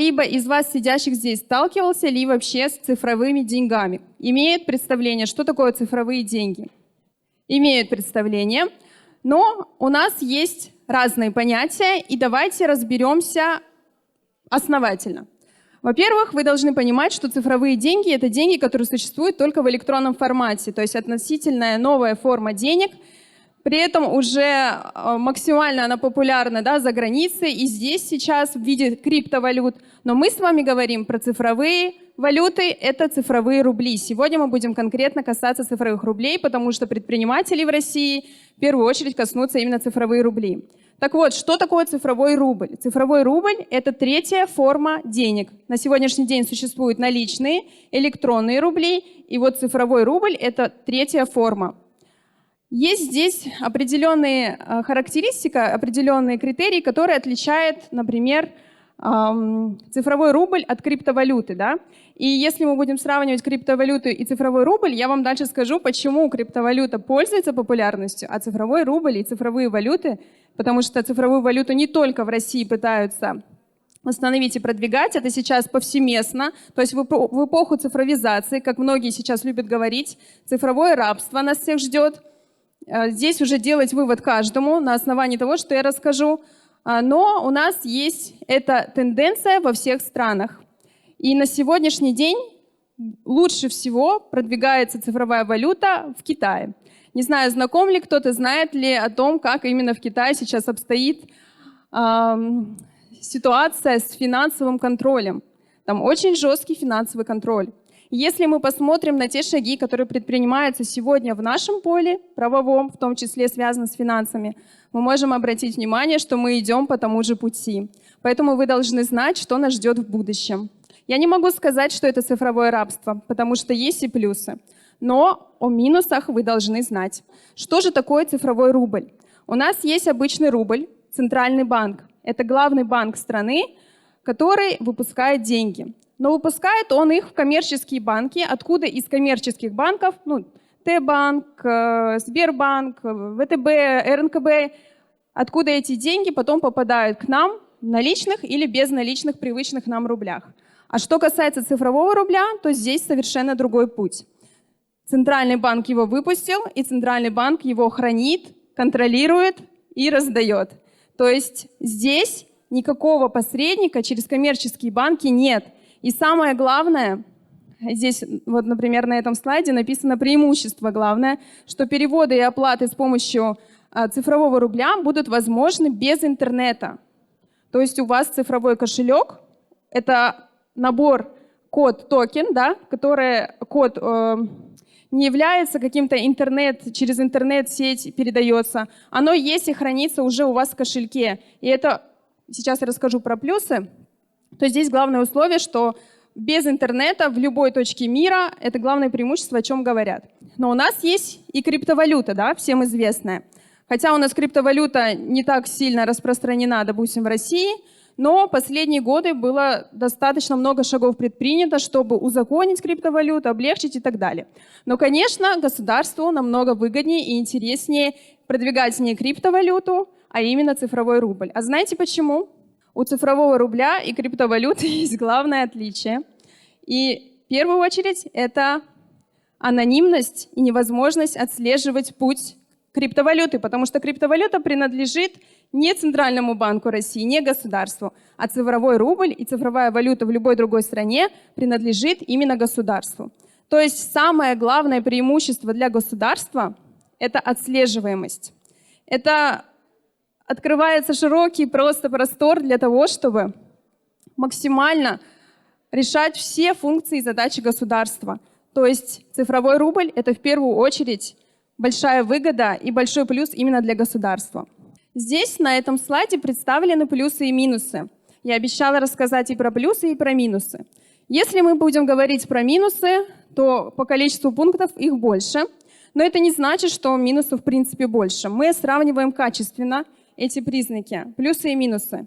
кто-либо из вас, сидящих здесь, сталкивался ли вообще с цифровыми деньгами? Имеет представление, что такое цифровые деньги? Имеют представление, но у нас есть разные понятия, и давайте разберемся основательно. Во-первых, вы должны понимать, что цифровые деньги – это деньги, которые существуют только в электронном формате, то есть относительная новая форма денег, при этом уже максимально она популярна, да, за границей и здесь сейчас в виде криптовалют. Но мы с вами говорим про цифровые валюты, это цифровые рубли. Сегодня мы будем конкретно касаться цифровых рублей, потому что предприниматели в России в первую очередь коснутся именно цифровые рубли. Так вот, что такое цифровой рубль? Цифровой рубль – это третья форма денег. На сегодняшний день существуют наличные, электронные рубли, и вот цифровой рубль – это третья форма. Есть здесь определенные характеристики, определенные критерии, которые отличают, например, цифровой рубль от криптовалюты. Да? И если мы будем сравнивать криптовалюту и цифровой рубль, я вам дальше скажу, почему криптовалюта пользуется популярностью, а цифровой рубль и цифровые валюты, потому что цифровую валюту не только в России пытаются установить и продвигать, это сейчас повсеместно, то есть в эпоху цифровизации, как многие сейчас любят говорить, цифровое рабство нас всех ждет. Здесь уже делать вывод каждому на основании того, что я расскажу. Но у нас есть эта тенденция во всех странах. И на сегодняшний день лучше всего продвигается цифровая валюта в Китае. Не знаю, знаком ли кто-то, знает ли о том, как именно в Китае сейчас обстоит ситуация с финансовым контролем. Там очень жесткий финансовый контроль. Если мы посмотрим на те шаги, которые предпринимаются сегодня в нашем поле правовом, в том числе связанном с финансами, мы можем обратить внимание, что мы идем по тому же пути. Поэтому вы должны знать, что нас ждет в будущем. Я не могу сказать, что это цифровое рабство, потому что есть и плюсы. Но о минусах вы должны знать. Что же такое цифровой рубль? У нас есть обычный рубль, центральный банк. Это главный банк страны, который выпускает деньги. Но выпускает он их в коммерческие банки, откуда из коммерческих банков, Т-банк, Сбербанк, ВТБ, РНКБ, откуда эти деньги потом попадают к нам в наличных или безналичных привычных нам рублях. А что касается цифрового рубля, то здесь совершенно другой путь. Центральный банк его выпустил, и Центральный банк его хранит, контролирует и раздает. То есть здесь никакого посредника через коммерческие банки нет. И самое главное, здесь, вот, например, на этом слайде написано преимущество главное, что переводы и оплаты с помощью цифрового рубля будут возможны без интернета. То есть у вас цифровой кошелек, это набор код-токен, да, который код не является каким-то через интернет-сеть передается. Оно есть и хранится уже у вас в кошельке. И это, сейчас я расскажу про плюсы. То здесь главное условие, что без интернета в любой точке мира это главное преимущество, о чем говорят. Но у нас есть и криптовалюта, да, всем известная. Хотя у нас криптовалюта не так сильно распространена, допустим, в России, но последние годы было достаточно много шагов предпринято, чтобы узаконить криптовалюту, облегчить и так далее. Но, конечно, государству намного выгоднее и интереснее продвигать не криптовалюту, а именно цифровой рубль. А знаете почему? У цифрового рубля и криптовалюты есть главное отличие. И в первую очередь это анонимность и невозможность отслеживать путь криптовалюты, потому что криптовалюта принадлежит не Центральному банку России, не государству, а цифровой рубль и цифровая валюта в любой другой стране принадлежит именно государству. То есть самое главное преимущество для государства – это отслеживаемость. Это открывается широкий просто простор для того, чтобы максимально решать все функции и задачи государства. То есть цифровой рубль – это в первую очередь большая выгода и большой плюс именно для государства. Здесь на этом слайде представлены плюсы и минусы. Я обещала рассказать и про плюсы, и про минусы. Если мы будем говорить про минусы, то по количеству пунктов их больше, но это не значит, что минусов в принципе больше. Мы сравниваем качественно эти признаки, плюсы и минусы.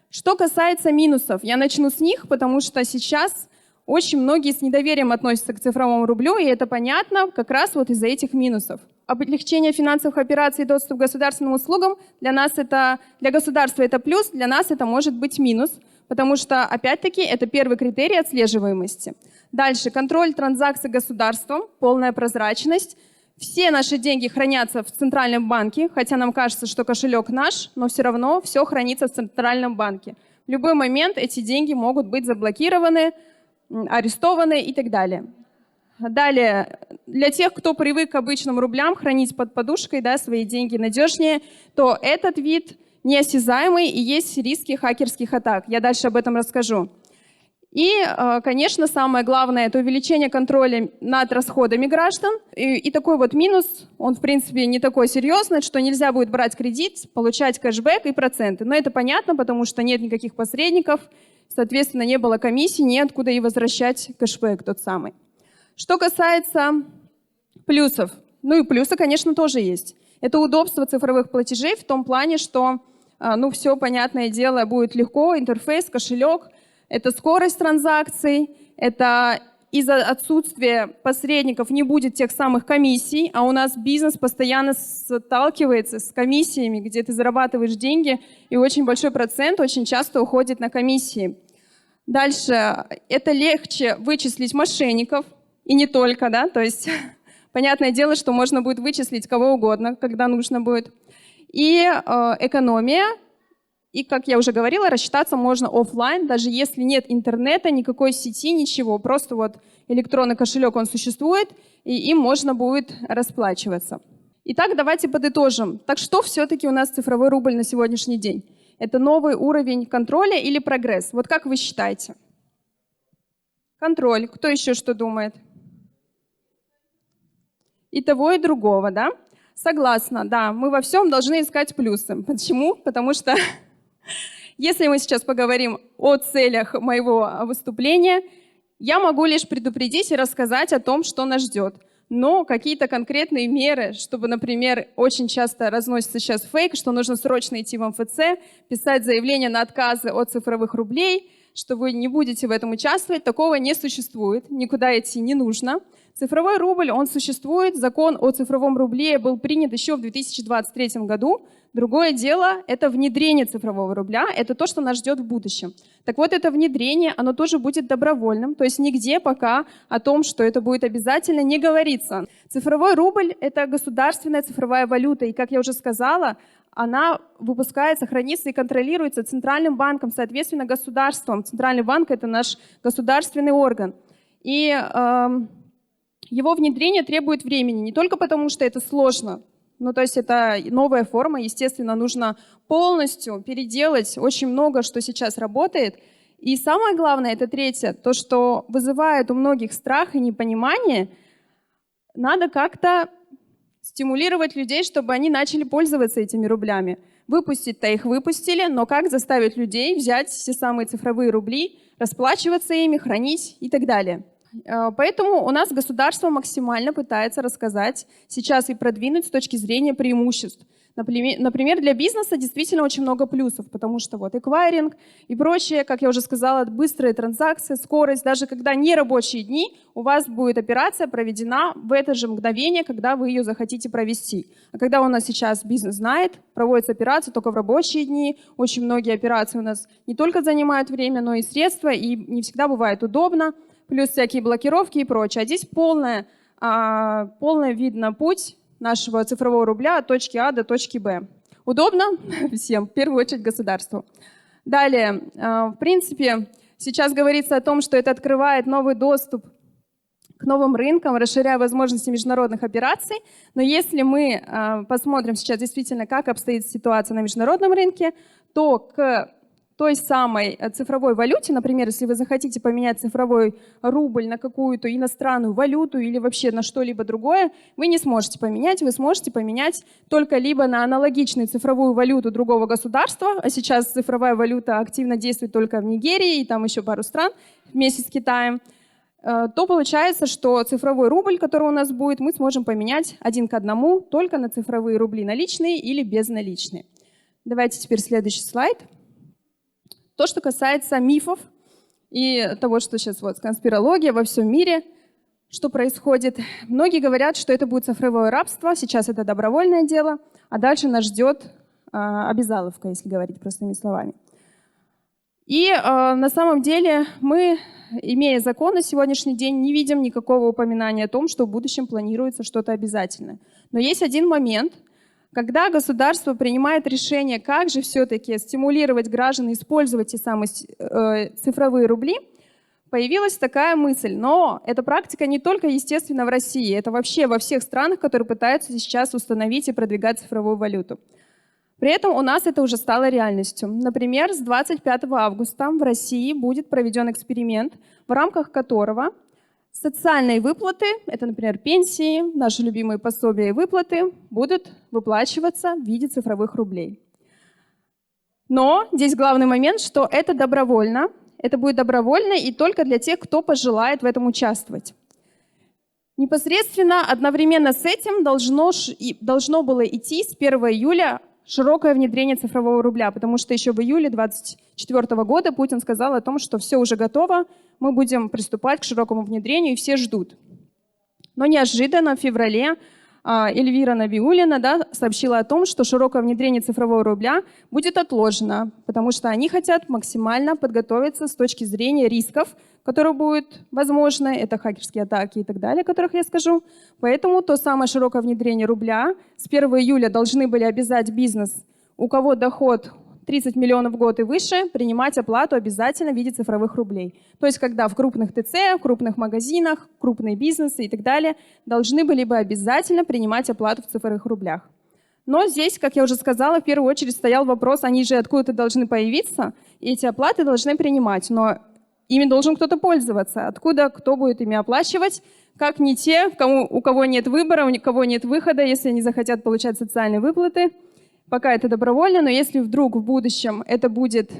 Что касается минусов, я начну с них, потому что сейчас очень многие с недоверием относятся к цифровому рублю, и это понятно как раз вот из-за этих минусов. Облегчение финансовых операций и доступ к государственным услугам для государства это плюс, для нас это может быть минус, потому что, опять-таки, это первый критерий отслеживаемости. Дальше, контроль транзакций государством, полная прозрачность. Все наши деньги хранятся в Центральном банке, хотя нам кажется, что кошелек наш, но все равно все хранится в Центральном банке. В любой момент эти деньги могут быть заблокированы, арестованы и так далее. Далее, для тех, кто привык к обычным рублям хранить под подушкой, да, свои деньги надежнее, то этот вид неосязаемый и есть риски хакерских атак. Я дальше об этом расскажу. И, конечно, самое главное – это увеличение контроля над расходами граждан. И такой вот минус, он, в принципе, не такой серьезный, что нельзя будет брать кредит, получать кэшбэк и проценты. Но это понятно, потому что нет никаких посредников, соответственно, не было комиссии, неоткуда и возвращать кэшбэк тот самый. Что касается плюсов, ну и плюсы, конечно, тоже есть. Это удобство цифровых платежей в том плане, что, ну, все, понятное дело, будет легко, интерфейс, кошелек. Это скорость транзакций, это из-за отсутствия посредников не будет тех самых комиссий, а у нас бизнес постоянно сталкивается с комиссиями, где ты зарабатываешь деньги, и очень большой процент очень часто уходит на комиссии. Дальше, это легче вычислить мошенников, и не только, да, то есть понятное дело, что можно будет вычислить кого угодно, когда нужно будет. И экономия. И, как я уже говорила, рассчитаться можно офлайн, даже если нет интернета, никакой сети, ничего. Просто вот электронный кошелек, он существует, и им можно будет расплачиваться. Итак, давайте подытожим. Так что все-таки у нас цифровой рубль на сегодняшний день? Это новый уровень контроля или прогресс? Вот как вы считаете? Контроль. Кто еще что думает? И того, и другого, да? Согласна, да. Мы во всем должны искать плюсы. Почему? Потому что если мы сейчас поговорим о целях моего выступления, я могу лишь предупредить и рассказать о том, что нас ждет. Но какие-то конкретные меры, чтобы, например, очень часто разносится сейчас фейк, что нужно срочно идти в МФЦ, писать заявление на отказы от цифровых рублей, что вы не будете в этом участвовать, такого не существует, никуда идти не нужно. Цифровой рубль, он существует, закон о цифровом рубле был принят еще в 2023 году. Другое дело – это внедрение цифрового рубля, это то, что нас ждет в будущем. Так вот, это внедрение, оно тоже будет добровольным, то есть нигде пока о том, что это будет обязательно, не говорится. Цифровой рубль – это государственная цифровая валюта, и, как я уже сказала, она выпускается, хранится и контролируется Центральным банком, соответственно, государством. Центральный банк – это наш государственный орган. И его внедрение требует времени, не только потому, что это сложно, ну, то есть это новая форма, естественно, нужно полностью переделать очень много, что сейчас работает. И самое главное, это третье, то, что вызывает у многих страх и непонимание, надо как-то стимулировать людей, чтобы они начали пользоваться этими рублями. Выпустить-то их выпустили, но как заставить людей взять все самые цифровые рубли, расплачиваться ими, хранить и так далее. Поэтому у нас государство максимально пытается рассказать сейчас и продвинуть с точки зрения преимуществ. Например, для бизнеса действительно очень много плюсов, потому что вот эквайринг и прочее, как я уже сказала, быстрые транзакции, скорость. Даже когда не рабочие дни, у вас будет операция проведена в это же мгновение, когда вы ее захотите провести. А когда у нас сейчас бизнес знает, проводится операция только в рабочие дни, очень многие операции у нас не только занимают время, но и средства, и не всегда бывает удобно. Плюс всякие блокировки и прочее. А здесь полный видно путь нашего цифрового рубля от точки А до точки Б. Удобно всем, в первую очередь государству. Далее, в принципе, сейчас говорится о том, что это открывает новый доступ к новым рынкам, расширяя возможности международных операций. Но если мы посмотрим сейчас действительно, как обстоит ситуация на международном рынке, то к той самой цифровой валюте, например, если вы захотите поменять цифровой рубль на какую-то иностранную валюту или вообще на что-либо другое, вы не сможете поменять, вы сможете поменять только либо на аналогичную цифровую валюту другого государства, а сейчас цифровая валюта активно действует только в Нигерии и там еще пару стран вместе с Китаем, то получается, что цифровой рубль, который у нас будет, мы сможем поменять 1 к 1 только на цифровые рубли наличные или безналичные. Давайте теперь следующий слайд. То, что касается мифов и того, что сейчас вот конспирология во всем мире, что происходит. Многие говорят, что это будет цифровое рабство, сейчас это добровольное дело, а дальше нас ждет обязаловка, если говорить простыми словами. И на самом деле мы, имея закон на сегодняшний день, не видим никакого упоминания о том, что в будущем планируется что-то обязательное. Но есть один момент, когда государство принимает решение, как же все-таки стимулировать граждан использовать те самые цифровые рубли, появилась такая мысль. Но эта практика не только, естественно, в России, это вообще во всех странах, которые пытаются сейчас установить и продвигать цифровую валюту. При этом у нас это уже стало реальностью. Например, с 25 августа в России будет проведен эксперимент, в рамках которого социальные выплаты, это, например, пенсии, наши любимые пособия и выплаты, будут выплачиваться в виде цифровых рублей. Но здесь главный момент, что это добровольно. Это будет добровольно и только для тех, кто пожелает в этом участвовать. Непосредственно одновременно с этим должно было идти с 1 июля широкое внедрение цифрового рубля, потому что еще в июле 2024 года Путин сказал о том, что все уже готово, мы будем приступать к широкому внедрению, и все ждут. Но неожиданно в феврале Эльвира Набиуллина сообщила о том, что широкое внедрение цифрового рубля будет отложено, потому что они хотят максимально подготовиться с точки зрения рисков, которые будут возможны, это хакерские атаки и так далее, о которых я скажу. Поэтому то самое широкое внедрение рубля с 1 июля должны были обязать бизнес, у кого доход 30 миллионов в год и выше, принимать оплату обязательно в виде цифровых рублей. То есть когда в крупных ТЦ, в крупных магазинах, крупные бизнесы и так далее должны были бы обязательно принимать оплату в цифровых рублях. Но здесь, как я уже сказала, в первую очередь стоял вопрос, они же откуда-то должны появиться, и эти оплаты должны принимать. Но ими должен кто-то пользоваться. Откуда, кто будет ими оплачивать, как не те, у кого нет выбора, у кого нет выхода, если они захотят получать социальные выплаты. Пока это добровольно, но если вдруг в будущем это будет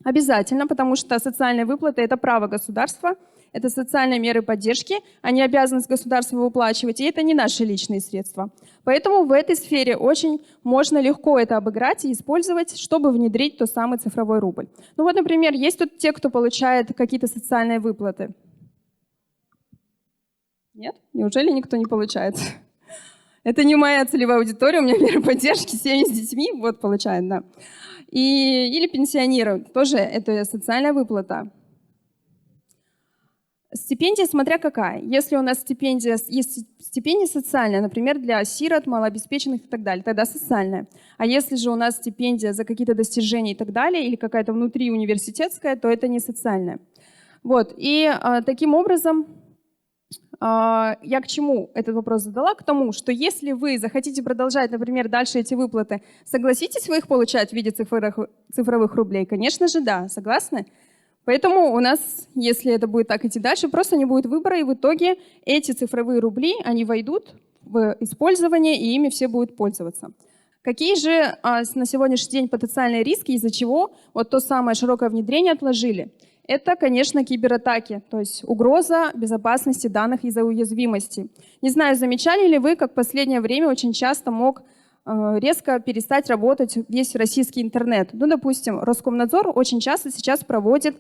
обязательно, потому что социальные выплаты – это право государства, это социальные меры поддержки, они обязанность государства выплачивать, и это не наши личные средства. Поэтому в этой сфере очень можно легко это обыграть и использовать, чтобы внедрить тот самый цифровой рубль. Ну вот, например, есть тут те, кто получает какие-то социальные выплаты. Нет? Неужели никто не получает? Это не моя целевая аудитория, у меня меры поддержки, семьи с детьми, вот получают, да. Или пенсионеры, тоже это социальная выплата. Стипендия, смотря какая. Если у нас стипендия, есть стипендия социальная, например, для сирот, малообеспеченных и так далее, тогда социальная. А если же у нас стипендия за какие-то достижения и так далее, или какая-то внутриуниверситетская, то это не социальная. Вот. И таким образом, я к чему этот вопрос задала? К тому, что если вы захотите продолжать, например, дальше эти выплаты, согласитесь вы их получать в виде цифровых рублей? Конечно же, да. Согласны? Поэтому у нас, если это будет так идти дальше, просто не будет выбора, и в итоге эти цифровые рубли, они войдут в использование, и ими все будут пользоваться. Какие же на сегодняшний день потенциальные риски, из-за чего вот то самое широкое внедрение отложили? Это, конечно, кибератаки, то есть угроза безопасности данных из-за уязвимости. Не знаю, замечали ли вы, как в последнее время очень часто мог резко перестать работать весь российский интернет. Ну, допустим, Роскомнадзор очень часто сейчас проводит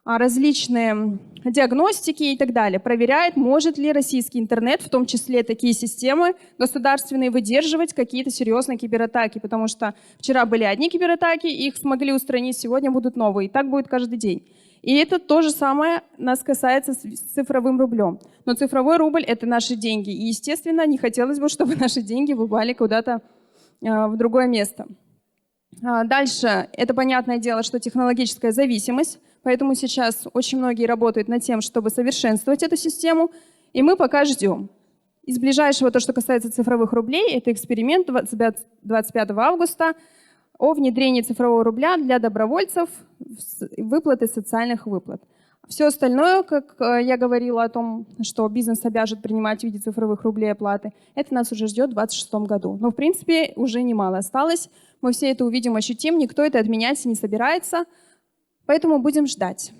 различные диагностики и так далее, проверяет, может ли российский интернет, в том числе такие системы государственные, выдерживать какие-то серьезные кибератаки, потому что вчера были одни кибератаки, их смогли устранить, сегодня будут новые, и так будет каждый день. И это то же самое нас касается с цифровым рублем. Но цифровой рубль — это наши деньги, и, естественно, не хотелось бы, чтобы наши деньги вывали куда-то в другое место. Дальше, это понятное дело, что технологическая зависимость, поэтому сейчас очень многие работают над тем, чтобы совершенствовать эту систему, и мы пока ждем. Из ближайшего, то, что касается цифровых рублей, это эксперимент 25 августа о внедрении цифрового рубля для добровольцев, выплаты социальных выплат. Все остальное, как я говорила о том, что бизнес обяжет принимать в виде цифровых рублей оплаты, это нас уже ждет в 2026 году. Но, в принципе, уже немало осталось. Мы все это увидим, ощутим, никто это отменять не собирается, поэтому будем ждать.